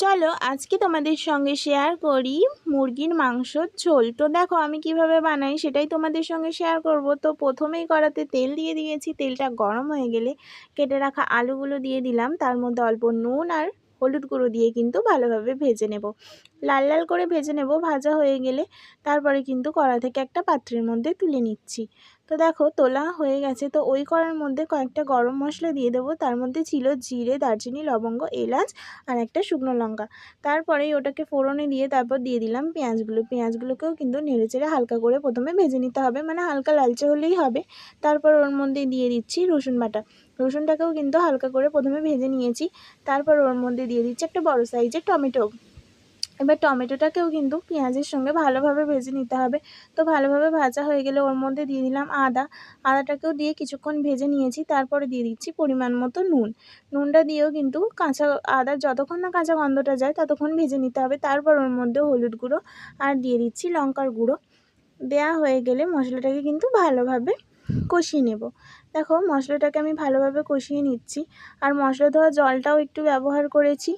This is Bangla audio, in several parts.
চলো আজকে তোমাদের সঙ্গে শেয়ার করি মুরগির মাংসর ঝোল। তো দেখো আমি কিভাবে বানাই সেটাই তোমাদের সঙ্গে শেয়ার করব। তো প্রথমেই কড়াতে তেল দিয়ে দিয়েছি, তেলটা গরম হয়ে গেলে কেটে রাখা আলুগুলো দিয়ে দিলাম, তার মধ্যে অল্প নুন আর হলুদ গুঁড়ো দিয়ে কিন্তু ভালোভাবে ভেজে নেব, লাল লাল করে ভেজে নেব। ভাজা হয়ে গেলে তারপরে কিন্তু কড়া থেকে একটা পাত্রের মধ্যে তুলে নিচ্ছি। তো দেখো তোলা হয়ে গেছে। তো ওই কড়ার মধ্যে কয়েকটা গরম মশলা দিয়ে দেবো, তার মধ্যে ছিল জিরে, দারচিনি, লবঙ্গ, এলাচ আর একটা শুকনো লঙ্কা। তারপরেই ওটাকে ফোড়নে দিয়ে তারপর দিয়ে দিলাম পেঁয়াজগুলোকেও কিন্তু নেড়েচেড়ে হালকা করে প্রথমে ভেজে নিতে হবে, মানে হালকা লালচে হলেই হবে। তারপর ওর মধ্যে দিয়ে দিচ্ছি রসুন বাটা, রসুনটাকেও কিন্তু হালকা করে প্রথমে ভেজে নিয়েছি। তারপর ওর মধ্যে দিয়ে দিচ্ছি একটা বড় সাইজের টমেটো। এবার টমেটোটাকেও কিন্তু পেঁয়াজের সঙ্গে ভালোভাবে ভেজে নিতে হবে। তো ভালোভাবে ভাজা হয়ে গেলে ওর মধ্যে দিয়ে দিলাম আদাটাকেও দিয়ে কিছুক্ষণ ভেজে নিয়েছি। তারপরে দিয়ে দিচ্ছি পরিমাণ মতো নুনটা দিয়েও কিন্তু আদার যতক্ষণ না কাঁচা গন্ধটা যায় ততক্ষণ ভেজে নিতে হবে। তারপর ওর মধ্যে হলুদ গুঁড়ো আর দিয়ে দিচ্ছি লঙ্কার গুঁড়ো। দেয়া হয়ে গেলে মশলাটাকে কিন্তু ভালোভাবে কষিয়ে নেব। দেখো মশলাটাকে আমি ভালোভাবে কষিয়ে নিচ্ছি, আর মশলা ধোয়া জলটাও একটু ব্যবহার করেছি।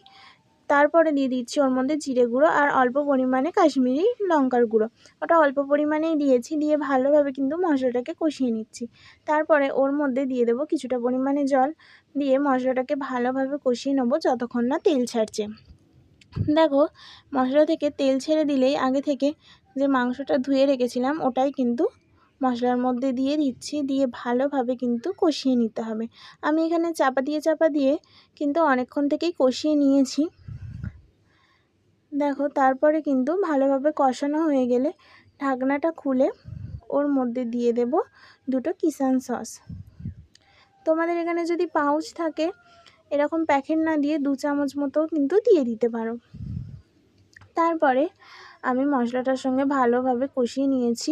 তারপরে দিয়ে দিচ্ছি ওর মধ্যে জিরে গুঁড়ো আর অল্প পরিমাণে কাশ্মীরি লঙ্কার গুঁড়ো, ওটা অল্প পরিমাণেই দিয়েছি। দিয়ে ভালোভাবে কিন্তু মশলাটাকে কষিয়ে নিচ্ছি। তারপরে ওর মধ্যে দিয়ে দেবো কিছুটা পরিমাণে জল, দিয়ে মশলাটাকে ভালোভাবে কষিয়ে নেবো যতক্ষণ না তেল ছাড়ছে। দেখো মশলা থেকে তেল ছেড়ে দিলেই আগে থেকে যে মাংসটা ধুয়ে রেখেছিলাম ওটাই কিন্তু মশলার মধ্যে দিয়ে দিচ্ছি, দিয়ে ভালোভাবে কিন্তু কষিয়ে নিতে হবে। আমি এখানে চাপা দিয়ে কিন্তু অনেকক্ষণ থেকেই কষিয়ে নিয়েছি। দেখো তারপরে কিন্তু ভালোভাবে কষানো হয়ে গেলে ঢাকনাটা খুলে ওর মধ্যে দিয়ে দেব দুটো কিষান সস। তোমাদের এখানে যদি পাউচ থাকে এরকম প্যাকেট না দিয়ে 2 চামচ মতো কিন্তু দিয়ে দিতে পারো। তারপরে আমি মশলাটার সঙ্গে ভালোভাবে কষিয়ে নিয়েছি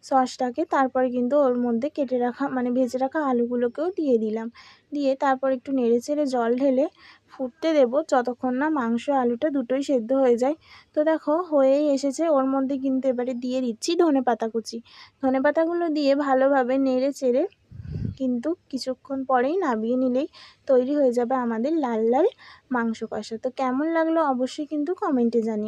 সসটাকে। তারপরে কিন্তু ওর মধ্যে কেটে রাখা মানে ভেজে রাখা আলুগুলোকেও দিয়ে দিলাম, দিয়ে তারপর একটু নেড়েচেড়ে জল ঢেলে ফুটতে দেবো যতক্ষণ না মাংস আলুটা দুটোই সেদ্ধ হয়ে যায়। তো দেখো হয়েই এসেছে। ওর মধ্যে কিন্তু এবারে দিয়ে দিচ্ছি ধনেপাতা কুচি। ধনেপাতাগুলো দিয়ে ভালোভাবে নেড়েচেড়ে কিন্তু কিছুক্ষণ পরেই নামিয়ে নিলেই তৈরি হয়ে যাবে আমাদের লাল লাল মাংস কষা। তো কেমন লাগলো অবশ্যই কিন্তু কমেন্টে জানিও।